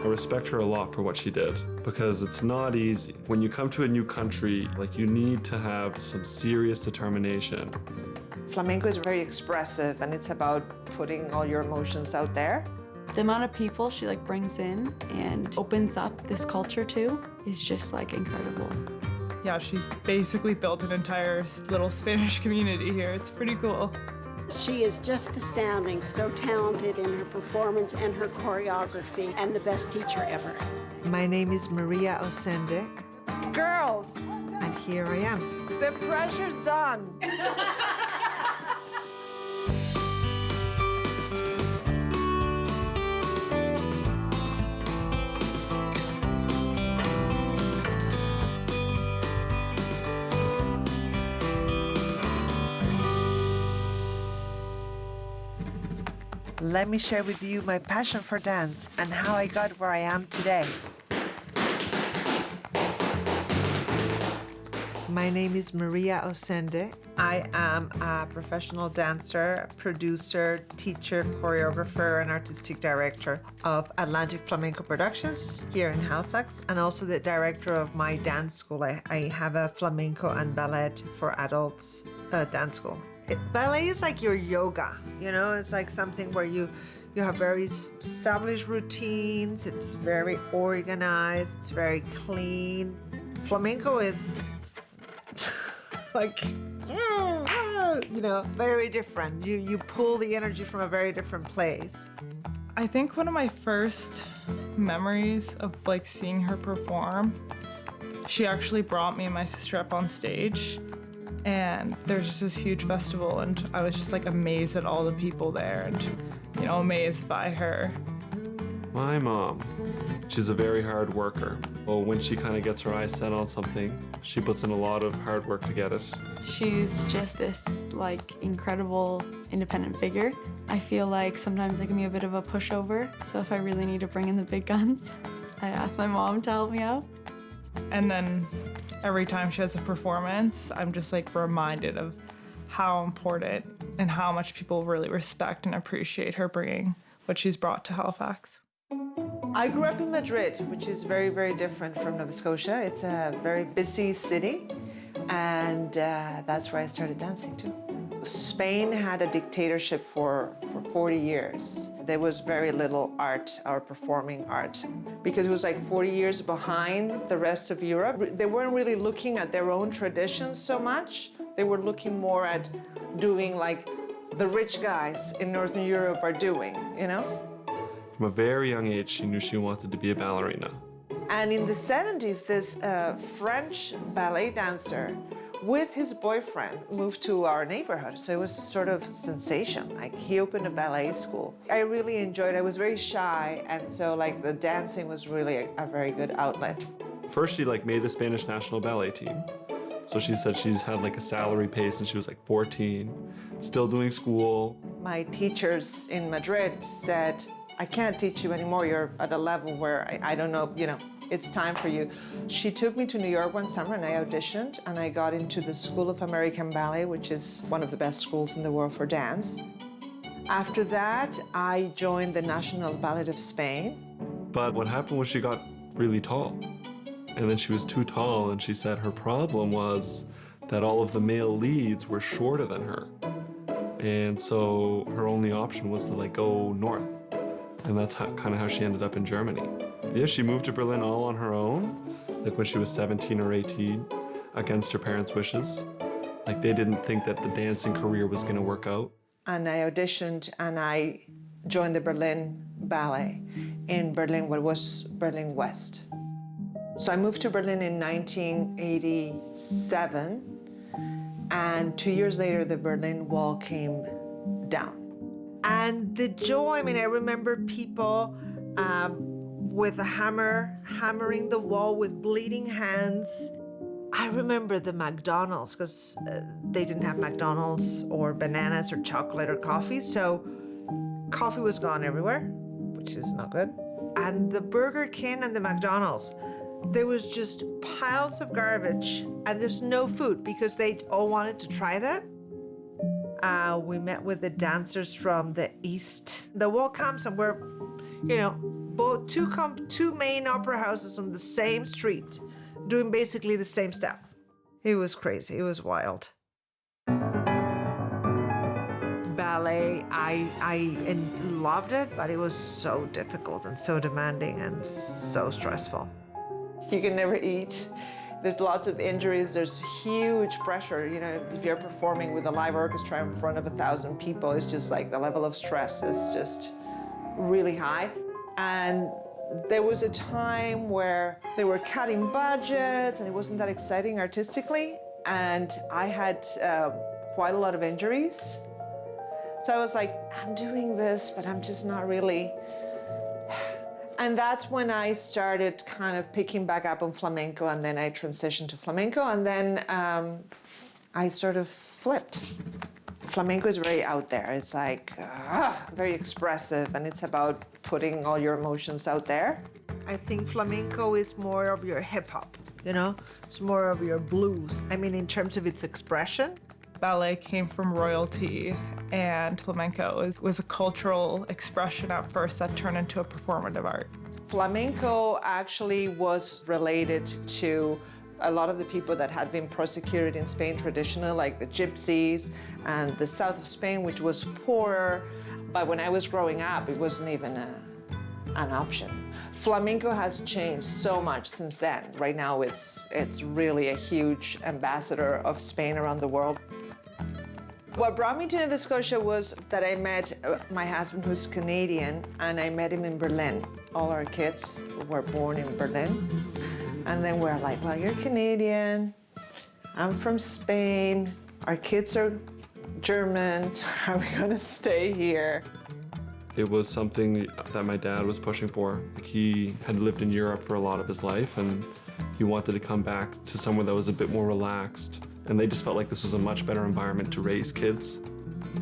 I respect her a lot for what she did because it's not easy. When you come to a new country, like you need to have some serious determination. Flamenco is very expressive and it's about putting all your emotions out there. The amount of people she brings in and opens up this culture to is just incredible. Yeah, she's basically built an entire little Spanish community here. It's pretty cool. She is just astounding, so talented in her performance and her choreography, and the best teacher ever. My name is Maria Osende, Girls, and here I am. the pressure's on. Let me share with you my passion for dance and how I got where I am today. My name is Maria Osende. I am a professional dancer, producer, teacher, choreographer, and artistic director of Atlantic Flamenco Productions here in Halifax, and also the director of my dance school. I have a flamenco and ballet for adults dance school. Ballet is like your yoga, it's like something where you have very established routines, it's very organized, it's very clean. Flamenco is very different. You pull the energy from a very different place. I think one of my first memories of seeing her perform, she actually brought me and my sister up on stage. And there's just this huge festival, and I was just amazed at all the people there and, amazed by her. My mom, she's a very hard worker. Well, when she kind of gets her eyes set on something, she puts in a lot of hard work to get it. She's just this incredible independent figure. I feel like sometimes I can be a bit of a pushover, so if I really need to bring in the big guns, I ask my mom to help me out. And then every time she has a performance, I'm just reminded of how important and how much people really respect and appreciate her bringing what she's brought to Halifax. I grew up in Madrid, which is very, very different from Nova Scotia. It's a very busy city, and that's where I started dancing too. Spain had a dictatorship for 40 years. There was very little art or performing arts because it was 40 years behind the rest of Europe. They weren't really looking at their own traditions so much. They were looking more at doing the rich guys in Northern Europe are doing, From a very young age, she knew she wanted to be a ballerina. And in the 70s, this French ballet dancer with his boyfriend moved to our neighborhood. So it was sort of sensation. He opened a ballet school. I really enjoyed it. I was very shy. And so the dancing was really a very good outlet. First, she made the Spanish national ballet team. So she said she's had a salary pay since she was 14, still doing school. My teachers in Madrid said, I can't teach you anymore. You're at a level where I don't know, it's time for you. She took me to New York one summer and I auditioned and I got into the School of American Ballet, which is one of the best schools in the world for dance. After that, I joined the National Ballet of Spain. But what happened was she got really tall. And then she was too tall, and she said her problem was that all of the male leads were shorter than her. And so her only option was to go north. And that's kind of how she ended up in Germany. Yeah, she moved to Berlin all on her own, when she was 17 or 18, against her parents' wishes. They didn't think that the dancing career was going to work out. And I auditioned and I joined the Berlin Ballet in Berlin, what was Berlin West. So I moved to Berlin in 1987, and 2 years later, the Berlin Wall came down. And the joy, I remember people with a hammer, hammering the wall with bleeding hands. I remember the McDonald's, because they didn't have McDonald's or bananas or chocolate or coffee, so coffee was gone everywhere, which is not good. And the Burger King and the McDonald's, there was just piles of garbage and there's no food because they all wanted to try that. We met with the dancers from the East. The wall comes and we're, both two main opera houses on the same street, doing basically the same stuff. It was crazy. It was wild. Ballet, I loved it, but it was so difficult and so demanding and so stressful. You can never eat. There's lots of injuries. There's huge pressure. You know, if you're performing with a live orchestra in front of 1,000 people, it's just like the level of stress is just really high. And there was a time where they were cutting budgets and it wasn't that exciting artistically. And I had quite a lot of injuries. So I was like, I'm doing this, but I'm just not really. And that's when I started kind of picking back up on flamenco, and then I transitioned to flamenco, and then I sort of flipped. Flamenco is very out there. It's like very expressive, and it's about putting all your emotions out there. I think flamenco is more of your hip hop, you know? It's more of your blues. I mean, in terms of its expression. Ballet came from royalty, and flamenco was a cultural expression at first that turned into a performative art. Flamenco actually was related to a lot of the people that had been persecuted in Spain traditionally, like the gypsies and the south of Spain, which was poorer. But when I was growing up, it wasn't even an option. Flamenco has changed so much since then. Right now, it's really a huge ambassador of Spain around the world. What brought me to Nova Scotia was that I met my husband, who's Canadian, and I met him in Berlin. All our kids were born in Berlin. And then we're like, well, you're Canadian, I'm from Spain, our kids are German, are we gonna stay here? It was something that my dad was pushing for. He had lived in Europe for a lot of his life, and he wanted to come back to somewhere that was a bit more relaxed. And they just felt like this was a much better environment to raise kids.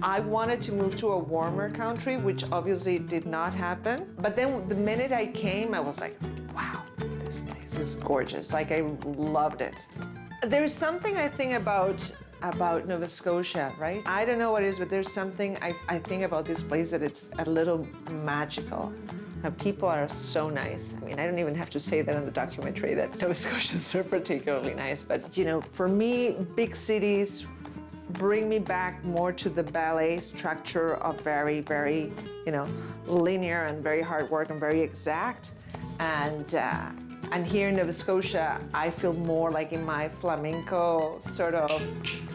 I wanted to move to a warmer country, which obviously did not happen. But then the minute I came, I was like, wow, this place is gorgeous. Like, I loved it. There's something I think about Nova Scotia, right? I don't know what it is, but there's something I think about this place that it's a little magical. People are so nice. I mean, I don't even have to say that in the documentary that Nova Scotians are particularly nice, but you know, for me, big cities bring me back more to the ballet structure of very, very, you know, linear and very hard work and very exact. And here in Nova Scotia, I feel more like in my flamenco sort of,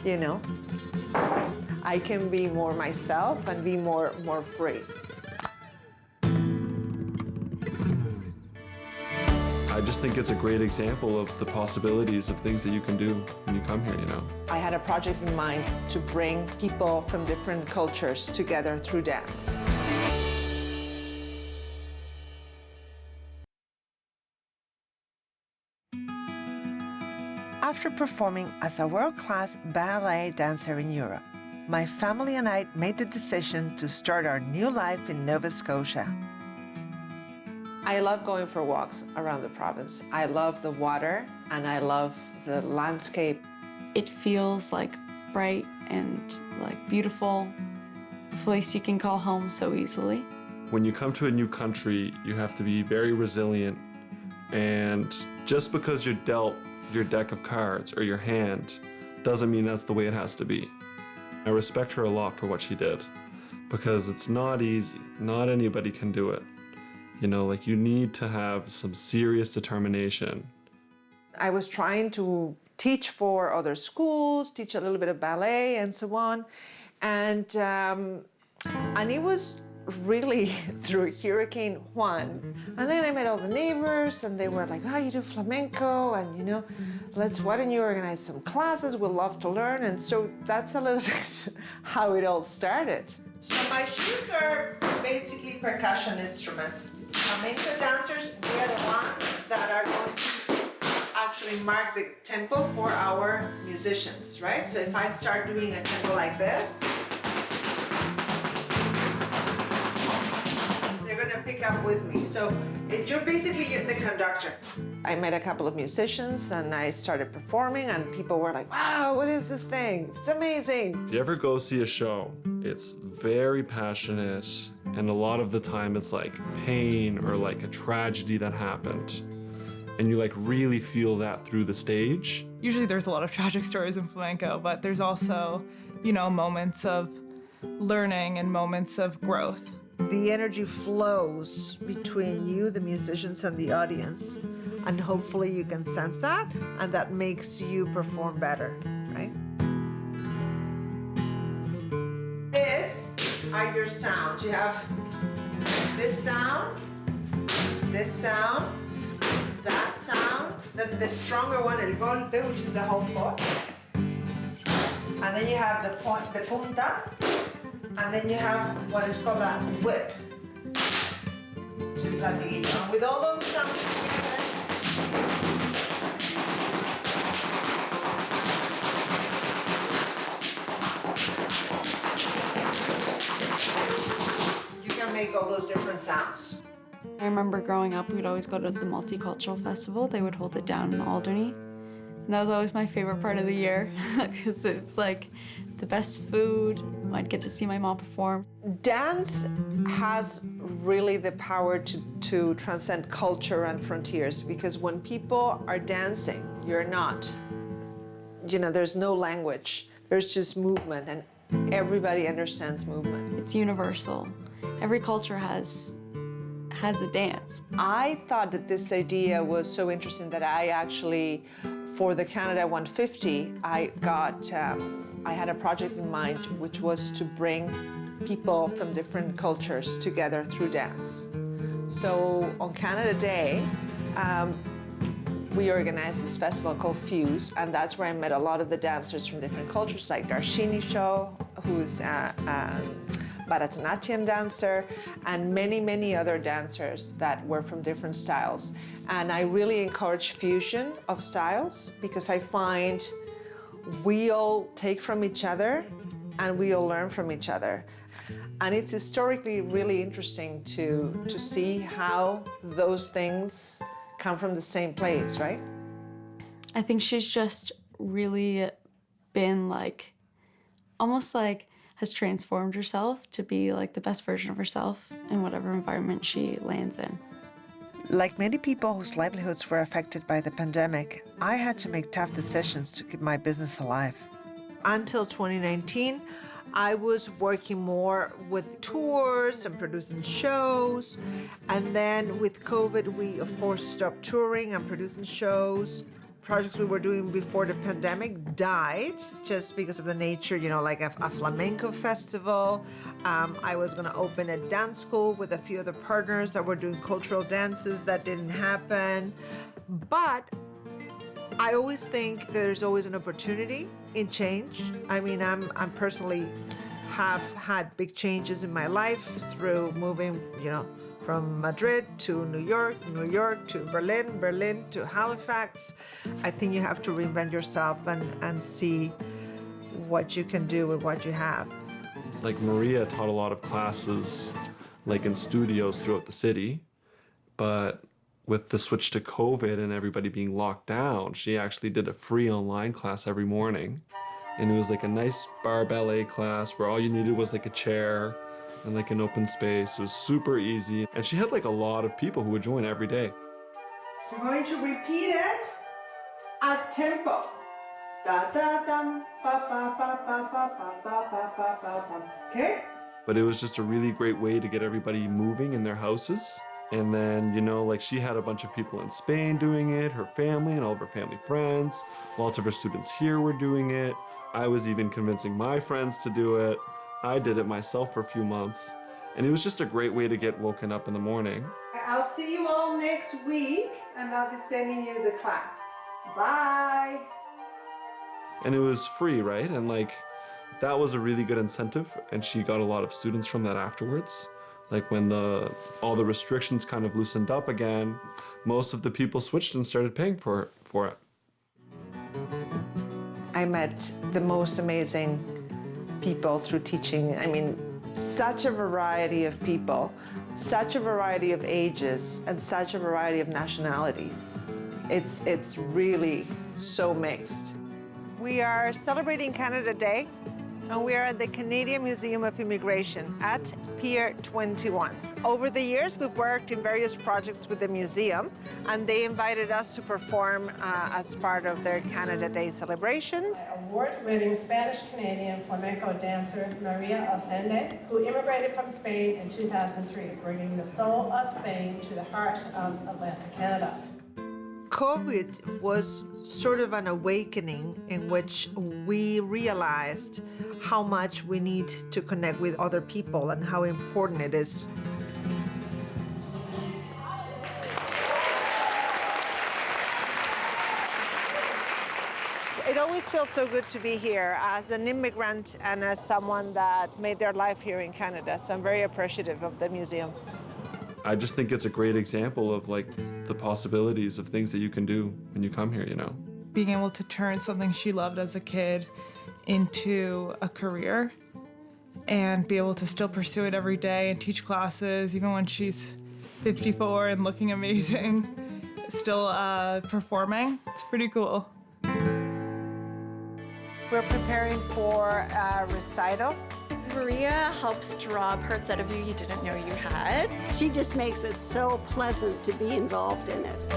you know, I can be more myself and be more free. I just think it's a great example of the possibilities of things that you can do when you come here, you know. I had a project in mind to bring people from different cultures together through dance. After performing as a world-class ballet dancer in Europe, my family and I made the decision to start our new life in Nova Scotia. I love going for walks around the province. I love the water and I love the landscape. It feels like bright and like beautiful, a place you can call home so easily. When you come to a new country, you have to be very resilient. And just because you're dealt your deck of cards or your hand doesn't mean that's the way it has to be. I respect her a lot for what she did, because it's not easy. Not anybody can do it. You know, like, you need to have some serious determination. I was trying to teach for other schools, teach a little bit of ballet and so on. And it was really through Hurricane Juan. And then I met all the neighbors and they were like, oh, you do flamenco and, you know, why don't you organize some classes? We'd love to learn. And so that's a little bit how it all started. So my shoes are basically percussion instruments. Flamenco dancers, we are the ones that are going to actually mark the tempo for our musicians, right? So if I start doing a tempo like this, they're gonna pick up with me. So you're basically the conductor. I met a couple of musicians and I started performing and people were like, wow, what is this thing? It's amazing. If you ever go see a show, it's very passionate And a lot of the time it's like pain or like a tragedy that happened. And you like really feel that through the stage. Usually there's a lot of tragic stories in flamenco, but there's also, you know, moments of learning and moments of growth. The energy flows between you, the musicians, and the audience. And hopefully you can sense that, and that makes you perform better, right? This are your sounds. You have this sound, that sound, the stronger one, el golpe, which is the whole foot. And then you have the point, the punta, and then you have what is called a whip, which is latiguillo. And with all those sounds together, you can make all those different sounds. I remember growing up, we'd always go to the Multicultural Festival. They would hold it down in Alderney. And that was always my favorite part of the year because it was like the best food. I'd get to see my mom perform. Dance has really the power to transcend culture and frontiers, because when people are dancing, you're not, you know, there's no language. There's just movement, and everybody understands movement. It's universal. Every culture has a dance. I thought that this idea was so interesting that I actually, for the Canada 150, I had a project in mind, which was to bring people from different cultures together through dance. So on Canada Day, we organized this festival called Fuse, and that's where I met a lot of the dancers from different cultures, like Darshini Shaw, who's Bharatanatyam dancer, and many, many other dancers that were from different styles. And I really encourage fusion of styles, because I find we all take from each other and we all learn from each other. And it's historically really interesting to see how those things come from the same place, right? I think she's just really been like, almost like has transformed herself to be like the best version of herself in whatever environment she lands in. Like many people whose livelihoods were affected by the pandemic, I had to make tough decisions to keep my business alive. Until 2019, I was working more with tours and producing shows. And then with COVID, we of course stopped touring and producing shows. Projects we were doing before the pandemic died just because of the nature, you know, like a flamenco festival. I was going to open a dance school with a few other partners that were doing cultural dances. That didn't happen. But I always think there's always an opportunity in change. I mean, I'm personally have had big changes in my life through moving, you know, from Madrid to New York to Berlin, Berlin to Halifax. I think you have to reinvent yourself and see what you can do with what you have. Like Maria taught a lot of classes like in studios throughout the city, but with the switch to COVID and everybody being locked down, she actually did a free online class every morning. And it was like a nice bar ballet class where all you needed was like a chair and like an open space. It was super easy. And she had like a lot of people who would join every day. We're going to repeat it at tempo. Da da dum, ba ba ba ba ba ba ba ba ba ba. Okay? But it was just a really great way to get everybody moving in their houses. And then, you know, like she had a bunch of people in Spain doing it, her family and all of her family friends. Lots of her students here were doing it. I was even convincing my friends to do it. I did it myself for a few months. And it was just a great way to get woken up in the morning. I'll see you all next week, and I'll be sending you the class. Bye. And it was free, right? And like, that was a really good incentive. And she got a lot of students from that afterwards. Like when all the restrictions kind of loosened up again, most of the people switched and started paying for it. I met the most amazing people through teaching. I mean, such a variety of people, such a variety of ages, and such a variety of nationalities. It's really so mixed. We are celebrating Canada Day and we are at the Canadian Museum of Immigration at Pier 21. Over the years, we've worked in various projects with the museum, and they invited us to perform as part of their Canada Day celebrations. Award-winning Spanish-Canadian flamenco dancer Maria Osende, who immigrated from Spain in 2003, bringing the soul of Spain to the heart of Atlantic Canada. COVID was sort of an awakening in which we realized how much we need to connect with other people and how important it is. It always feels so good to be here as an immigrant and as someone that made their life here in Canada. So I'm very appreciative of the museum. I just think it's a great example of like the possibilities of things that you can do when you come here, you know. Being able to turn something she loved as a kid into a career and be able to still pursue it every day and teach classes, even when she's 54 and looking amazing, still performing. It's pretty cool. We're preparing for a recital. Maria helps draw parts out of you didn't know you had. She just makes it so pleasant to be involved in it.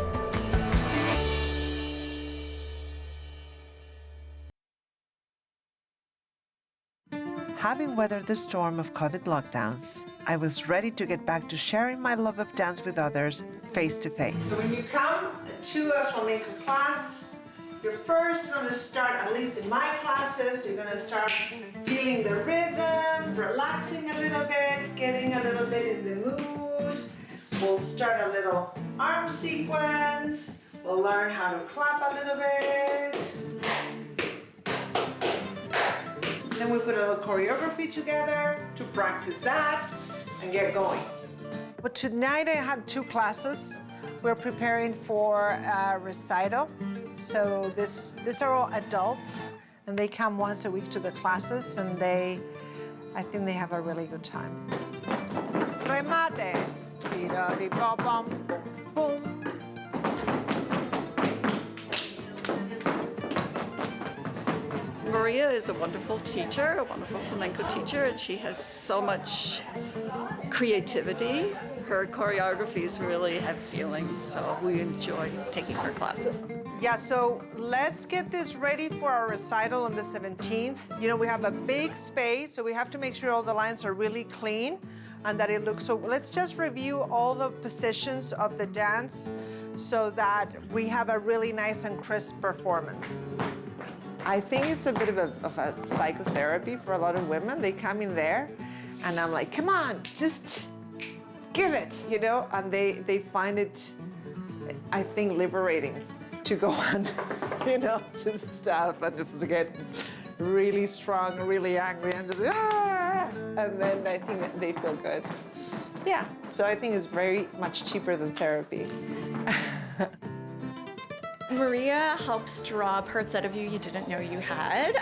Having weathered the storm of COVID lockdowns, I was ready to get back to sharing my love of dance with others face to face. So when you come to a flamenco class, you're first going to start, at least in my classes, you're going to start feeling the rhythm, relaxing a little bit, getting a little bit in the mood. We'll start a little arm sequence. We'll learn how to clap a little bit. Then we put a little choreography together to practice that and get going. But tonight I have 2 classes. We're preparing for a recital. So these are all adults, and they come once a week to the classes, and I think they have a really good time. Remate. Di-da-di-ba-bum, boom. Maria is a wonderful teacher, a wonderful flamenco teacher, and she has so much creativity. Her choreographies really have feeling, so we enjoy taking her classes. Yeah, so let's get this ready for our recital on the 17th. You know, we have a big space, so we have to make sure all the lines are really clean and that it looks so. Let's just review all the positions of the dance so that we have a really nice and crisp performance. I think it's a bit of a psychotherapy for a lot of women. They come in there and I'm like, come on, just give it, you know? And they find it, I think, liberating to go on, you know, to the staff and just to get really strong, really angry, and just, and then I think that they feel good. Yeah, so I think it's very much cheaper than therapy. Maria helps draw parts out of you didn't know you had.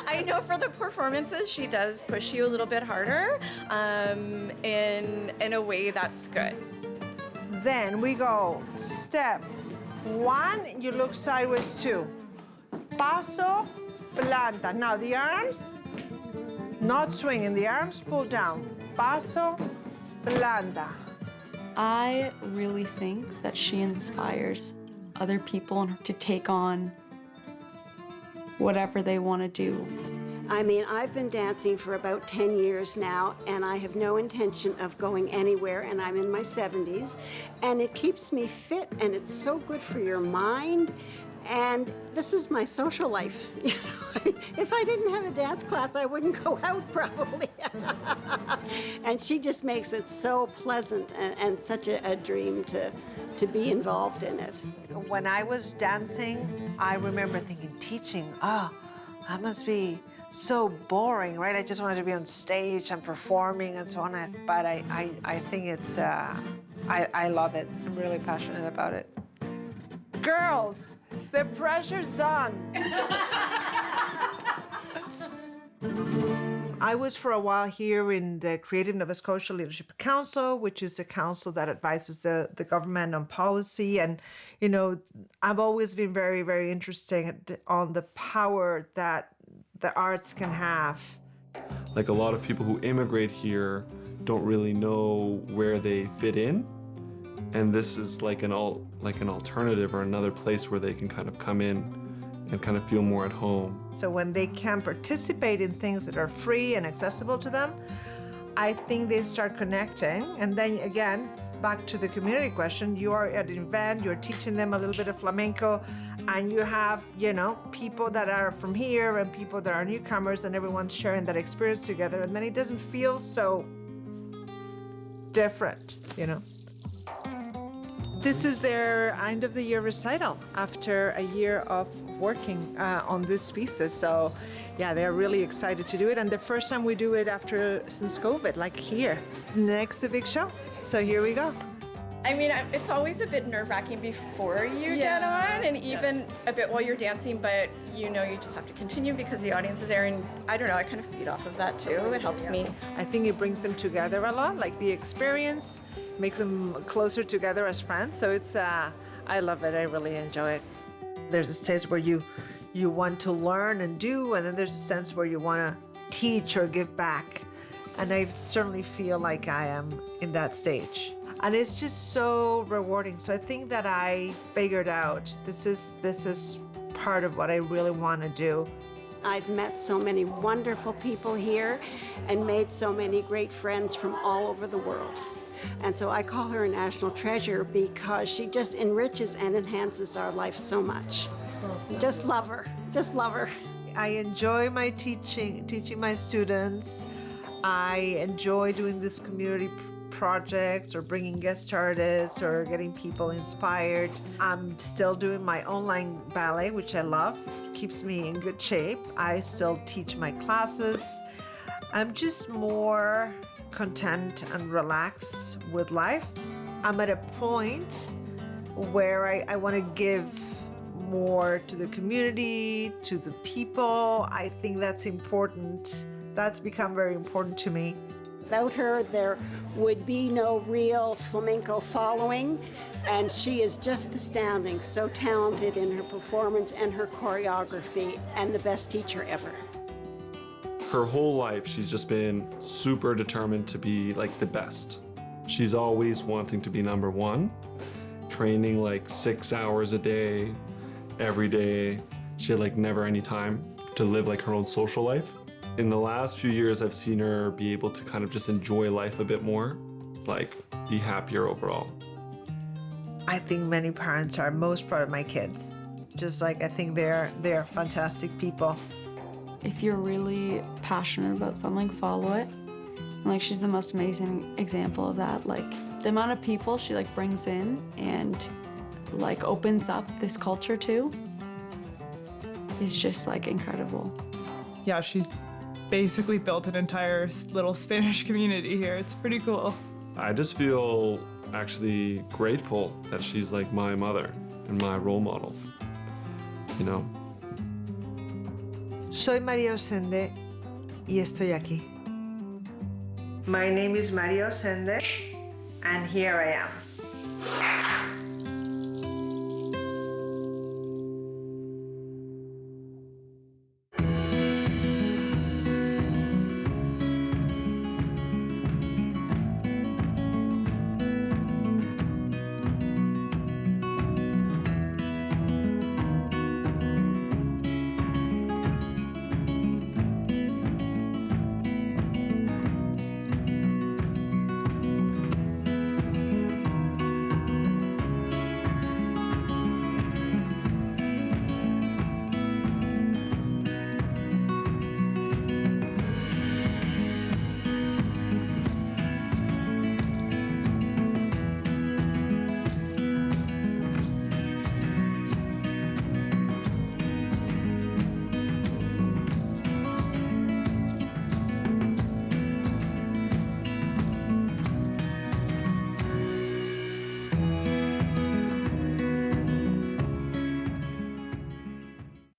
I know for the performances, she does push you a little bit harder in a way that's good. Then we go step 1, you look sideways 2. Paso, planta. Now the arms, not swinging, the arms pull down. Paso, planta. I really think that she inspires other people to take on whatever they want to do. I mean, I've been dancing for about 10 years now, and I have no intention of going anywhere, and I'm in my 70s, and it keeps me fit, and it's so good for your mind, and this is my social life. You know, if I didn't have a dance class, I wouldn't go out probably. And she just makes it so pleasant and such a dream to be involved in it. When I was dancing, I remember thinking, teaching, that must be so boring, right? I just wanted to be on stage and performing and so on. But I think it's, I love it. I'm really passionate about it. Girls, the pressure's done. I was for a while here in the Creative Nova Scotia Leadership Council, which is a council that advises the government on policy. And, you know, I've always been very, very interested on the power that the arts can have. Like a lot of people who immigrate here don't really know where they fit in, and this is like an alternative or another place where they can kind of come in and kind of feel more at home. So when they can participate in things that are free and accessible to them, I think they start connecting. And then again, back to the community question, you are at an event, you're teaching them a little bit of flamenco, and you have, people that are from here and people that are newcomers, and everyone's sharing that experience together, and then it doesn't feel so different. This is their end of the year recital after a year of working on this pieces. So yeah, they're really excited to do it. And the first time we do it since COVID, like here. Next, the big show. So here we go. I mean, it's always a bit nerve-wracking before you get on, and even a bit while you're dancing, but you just have to continue because the audience is there, and I don't know, I kind of feed off of that too. It helps me. I think it brings them together a lot, like the experience makes them closer together as friends. So it's, I love it, I really enjoy it. There's a stage where you want to learn and do, and then there's a sense where you want to teach or give back. And I certainly feel like I am in that stage. And it's just so rewarding. So I think that I figured out this is part of what I really want to do. I've met so many wonderful people here and made so many great friends from all over the world. And so I call her a national treasure because she just enriches and enhances our life so much. Just love her. Just love her. I enjoy my teaching my students. I enjoy doing this community projects or bringing guest artists or getting people inspired. I'm still doing my online ballet, which I love. Keeps me in good shape. I still teach my classes. I'm just more content and relaxed with life. I'm at a point where I want to give more to the community, to the people. I think that's important. That's become very important to me. Without her, there would be no real flamenco following, and she is just astounding, so talented in her performance and her choreography, and the best teacher ever. Her whole life, she's just been super determined to be like the best. She's always wanting to be number one, training like 6 hours a day, every day. She had like never any time to live like her own social life. In the last few years, I've seen her be able to kind of just enjoy life a bit more, like be happier overall. I think many parents are most proud of my kids. Just like I think they're fantastic people. If you're really passionate about something, follow it. And like she's the most amazing example of that. Like the amount of people she like brings in and like opens up this culture to is just like incredible. Yeah, she's basically built an entire little Spanish community here. It's pretty cool. I just feel actually grateful that she's like my mother and my role model, Soy María Osende y estoy aquí. My name is María Osende, and here I am.